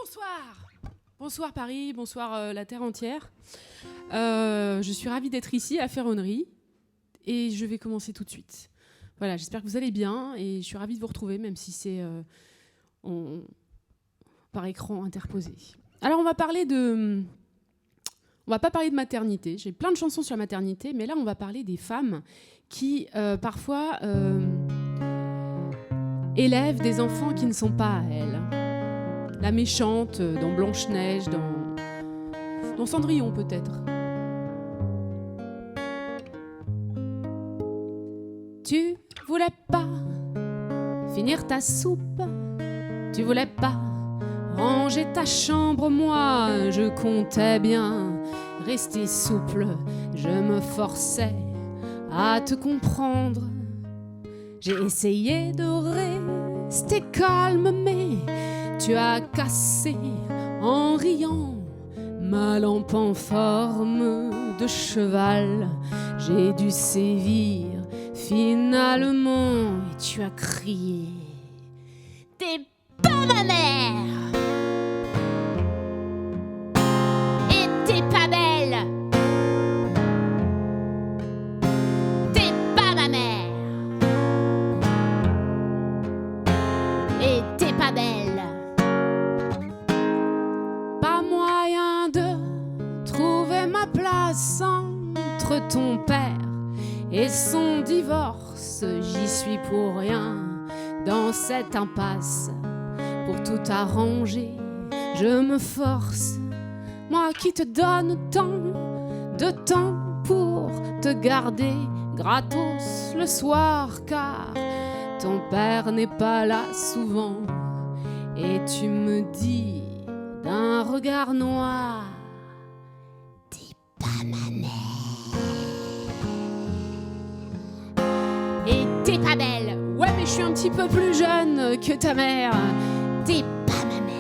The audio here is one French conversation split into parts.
Bonsoir. Bonsoir Paris, bonsoir la Terre entière. Je suis ravie d'être ici à Ferronnerie et je vais commencer tout de suite. Voilà, j'espère que vous allez bien et je suis ravie de vous retrouver, même si c'est par écran interposé. Alors on va pas parler de maternité. J'ai plein de chansons sur la maternité, mais là on va parler des femmes qui parfois élèvent des enfants qui ne sont pas à elles. La méchante dans Blanche-Neige, dans Cendrillon peut-être. Tu voulais pas finir ta soupe, tu voulais pas ranger ta chambre, moi je comptais bien rester souple, je me forçais à te comprendre. J'ai essayé de rester calme, mais tu as cassé en riant ma lampe en forme de cheval. J'ai dû sévir finalement et tu as crié: t'es pas ma mère et t'es pas belle. T'es pas ma mère et t'es pas belle. Pas moyen de trouver ma place entre ton père et son divorce. J'y suis pour rien dans cette impasse. Pour tout arranger, je me force. Moi qui te donne tant de temps pour te garder gratos le soir, car ton père n'est pas là souvent. Et tu me dis d'un regard noir: t'es pas ma mère et t'es pas belle. Ouais, mais je suis un petit peu plus jeune que ta mère. T'es pas ma mère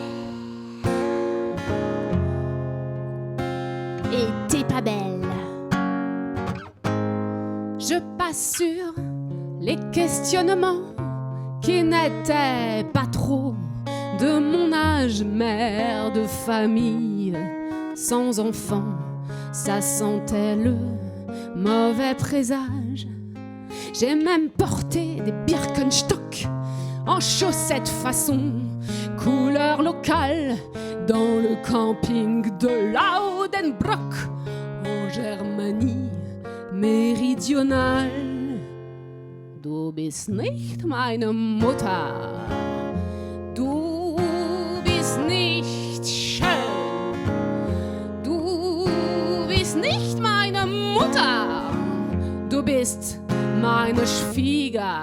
et t'es pas belle. Je passe sur les questionnements qui n'étaient pas trop de mon âge, mère de famille sans enfant. Ça sentait le mauvais présage. J'ai même porté des Birkenstock en chaussettes façon couleur locale dans le camping de Laudenbrock en Germanie méridionale. Du bist nicht meine Mutter, du bist nicht schön, du bist nicht meine Mutter, du bist meine Schwiegermutter.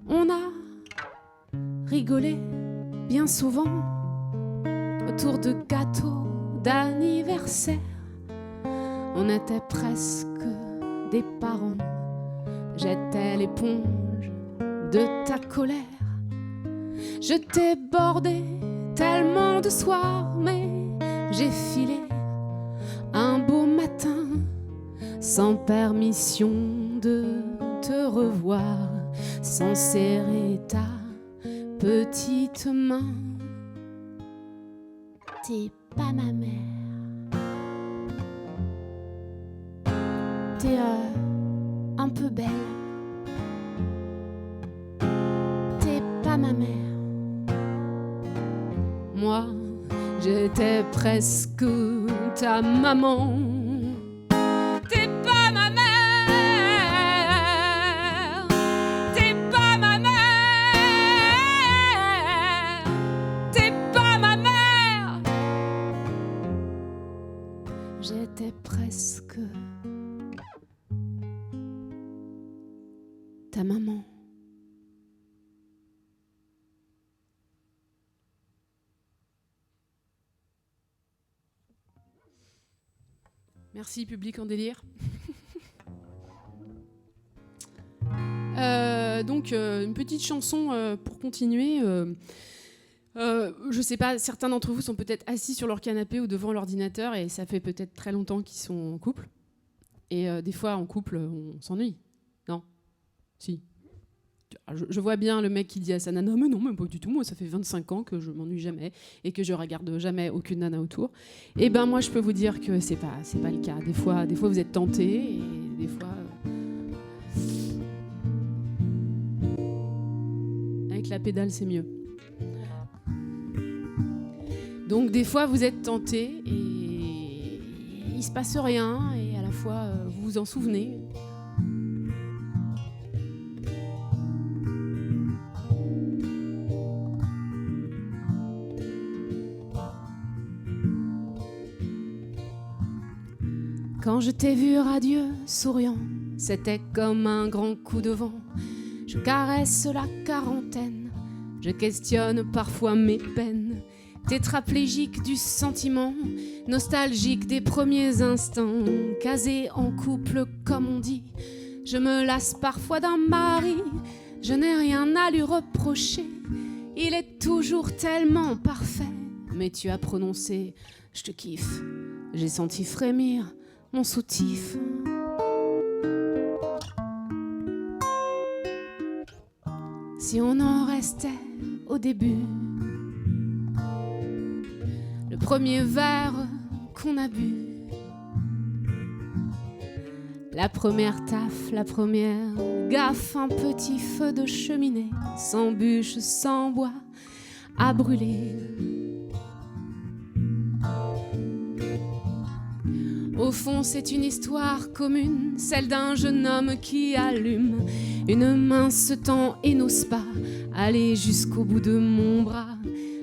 On a rigolé bien souvent autour de gâteaux d'anniversaire. On était presque des parents. J'étais l'éponge de ta colère. Je t'ai bordé tellement de soirs, mais j'ai filé un beau matin sans permission de te revoir, sans serrer ta petite main. T'es pas ma mère, t'es un peu belle. T'es pas ma mère. Moi, j'étais presque ta maman. T'es pas ma mère. T'es pas ma mère. T'es pas ma mère. J'étais presque ta maman. Merci, public en délire. Donc, une petite chanson pour continuer. Je sais pas, certains d'entre vous sont peut-être assis sur leur canapé ou devant l'ordinateur et ça fait peut-être très longtemps qu'ils sont en couple. Et des fois, en couple, on s'ennuie. Non ? Si. Je vois bien le mec qui dit à sa nana, mais non, même pas du tout, moi ça fait 25 ans que je m'ennuie jamais et que je regarde jamais aucune nana autour. Et ben moi je peux vous dire que c'est pas le cas. Des fois vous êtes tentés et des fois... avec la pédale c'est mieux. Donc des fois vous êtes tentés et il se passe rien et à la fois vous vous en souvenez. Quand je t'ai vu radieux, souriant, c'était comme un grand coup de vent. Je caresse la quarantaine, je questionne parfois mes peines. Tétraplégique du sentiment, nostalgique des premiers instants, casé en couple comme on dit. Je me lasse parfois d'un mari, je n'ai rien à lui reprocher. Il est toujours tellement parfait, mais tu as prononcé « je te kiffe ». J'ai senti frémir mon soutif. Si on en restait au début, le premier verre qu'on a bu, la première taffe, la première gaffe, un petit feu de cheminée, sans bûche, sans bois à brûler. Au fond, c'est une histoire commune, celle d'un jeune homme qui allume une main se tend et n'ose pas aller jusqu'au bout de mon bras.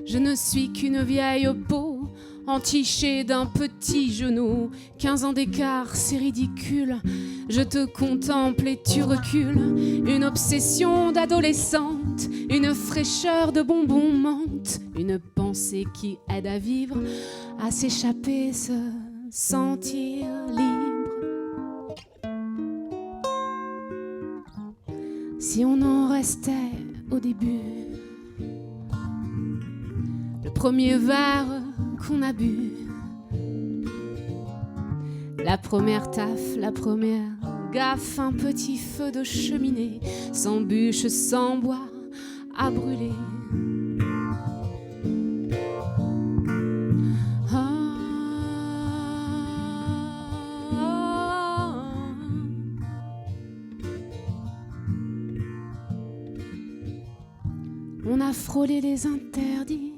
Je ne suis qu'une vieille peau entichée d'un petit genou. 15 ans d'écart, c'est ridicule. Je te contemple et tu recules. Une obsession d'adolescente, une fraîcheur de bonbons menthe, une pensée qui aide à vivre, à s'échapper, se sentir libre. Si on en restait au début, le premier verre qu'on a bu, la première taffe, la première gaffe, un petit feu de cheminée, sans bûche, sans bois à brûler. On a frôlé les interdits,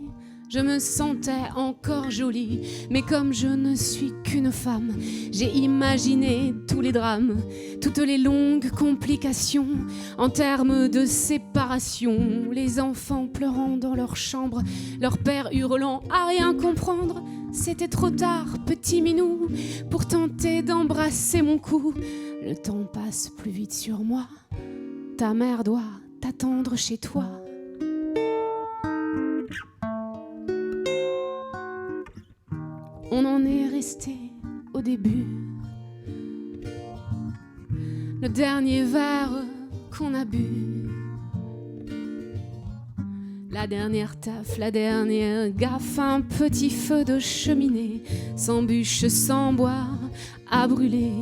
je me sentais encore jolie, mais comme je ne suis qu'une femme, j'ai imaginé tous les drames, toutes les longues complications en termes de séparation. Les enfants pleurant dans leur chambre, leur père hurlant à rien comprendre. C'était trop tard, petit minou, pour tenter d'embrasser mon cou. Le temps passe plus vite sur moi, ta mère doit t'attendre chez toi. On en est resté au début. Le dernier verre qu'on a bu, la dernière taffe, la dernière gaffe, un petit feu de cheminée, sans bûche, sans bois à brûler.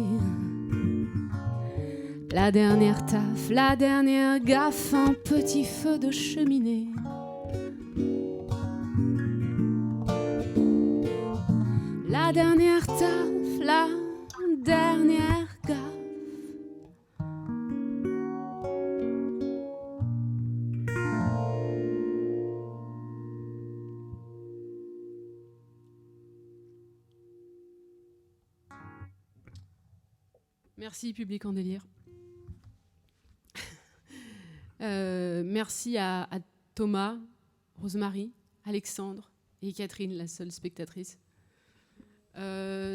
La dernière taffe, la dernière gaffe, un petit feu de cheminée. La dernière taffe, la dernière gaffe. Merci, public en délire. Merci à Thomas, Rosemary, Alexandre et Catherine, la seule spectatrice.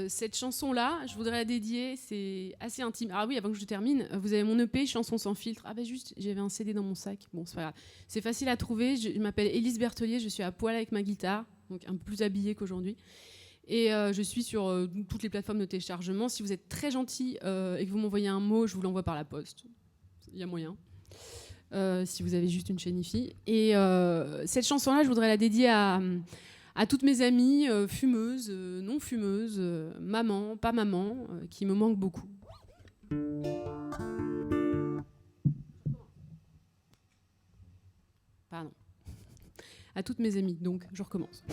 Cette chanson-là, je voudrais la dédier, c'est assez intime. Ah oui, avant que je termine, vous avez mon EP, Chansons sans filtre. Ah ben juste, j'avais un CD dans mon sac. Bon, c'est pas grave. C'est facile à trouver. Je m'appelle Élise Berthelier, je suis à poil avec ma guitare, donc un peu plus habillée qu'aujourd'hui. Et je suis sur toutes les plateformes de téléchargement. Si vous êtes très gentil et que vous m'envoyez un mot, je vous l'envoie par la poste. Il y a moyen. Si vous avez juste une chaîne IFI. Et cette chanson-là, je voudrais la dédier à toutes mes amies fumeuses, non fumeuses, maman, pas maman, qui me manquent beaucoup. Pardon. À toutes mes amies, donc je recommence.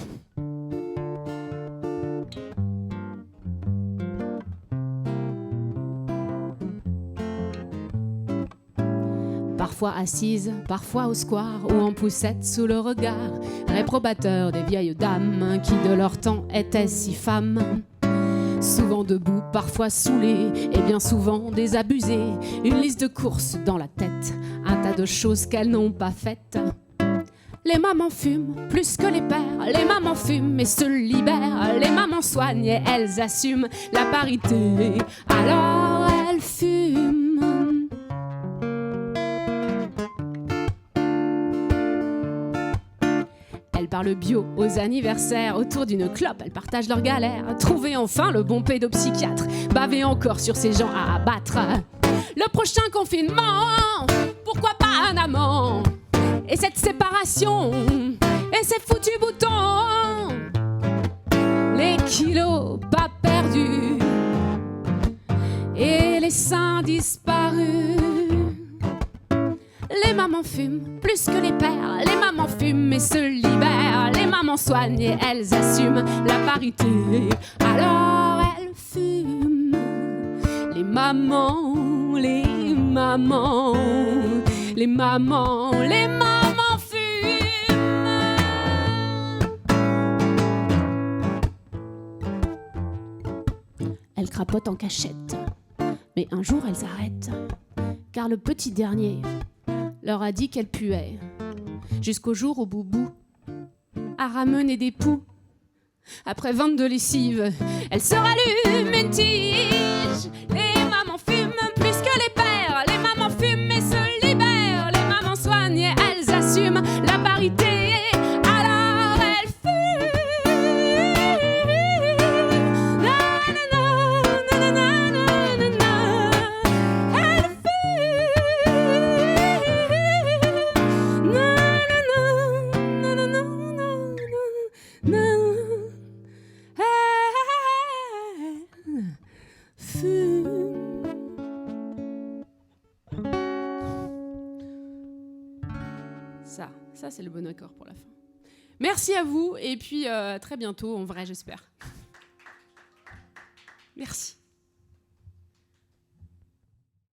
Parfois assise, parfois au square ou en poussette sous le regard réprobateur des vieilles dames qui de leur temps étaient si femmes. Souvent debout, parfois saoulées et bien souvent désabusées. Une liste de courses dans la tête, un tas de choses qu'elles n'ont pas faites. Les mamans fument plus que les pères, les mamans fument et se libèrent. Les mamans soignent et elles assument la parité, alors elles fument. Elles parlent bio aux anniversaires, autour d'une clope, elles partagent leurs galères. Trouver enfin le bon pédopsychiatre, baver encore sur ces gens à abattre. Le prochain confinement, pourquoi pas un amant? Et cette séparation, et ces foutus boutons, les kilos pas perdus, et les seins disparus. Les mamans fument plus que les pères, les mamans fument et se libèrent. Les mamans soignent et elles assument la parité, alors elles fument. Les mamans, les mamans, les mamans, les mamans fument. Elles crapotent en cachette, mais un jour elles arrêtent, car le petit dernier leur a dit qu'elle puait, jusqu'au jour où Boubou a ramené des poux. Après 22 lessives, elle se rallume une tige. Les mamans fument plus que les pères, les mamans fument et se libèrent. Les mamans soignent et elles assument la parité, alors elles fument. Ça c'est le bon accord pour la fin. Merci à vous et puis à très bientôt en vrai j'espère. Merci.